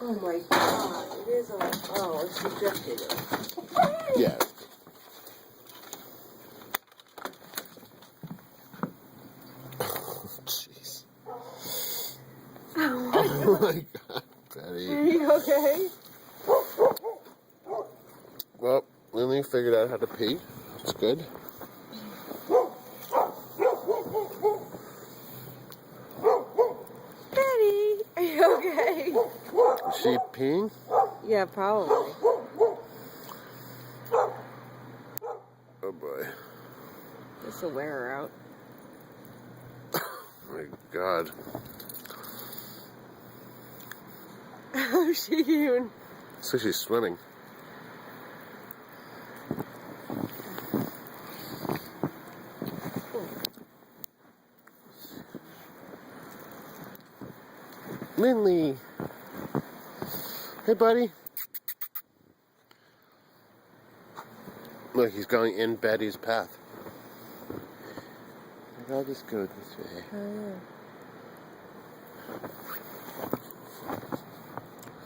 Oh my god, it is on. Oh, it's ejected. Yeah. Jeez. Oh my god, Betty. Are you okay? Well, Lynley figured out how to pee. That's good. Betty, are you okay? Is she peeing? Yeah, probably. Oh boy. This will wear her out. Oh my god. Oh, she even. So she's swimming. Lynley. Hey, buddy. Look, he's going in Betty's path. I'll just go this way. Oh, yeah.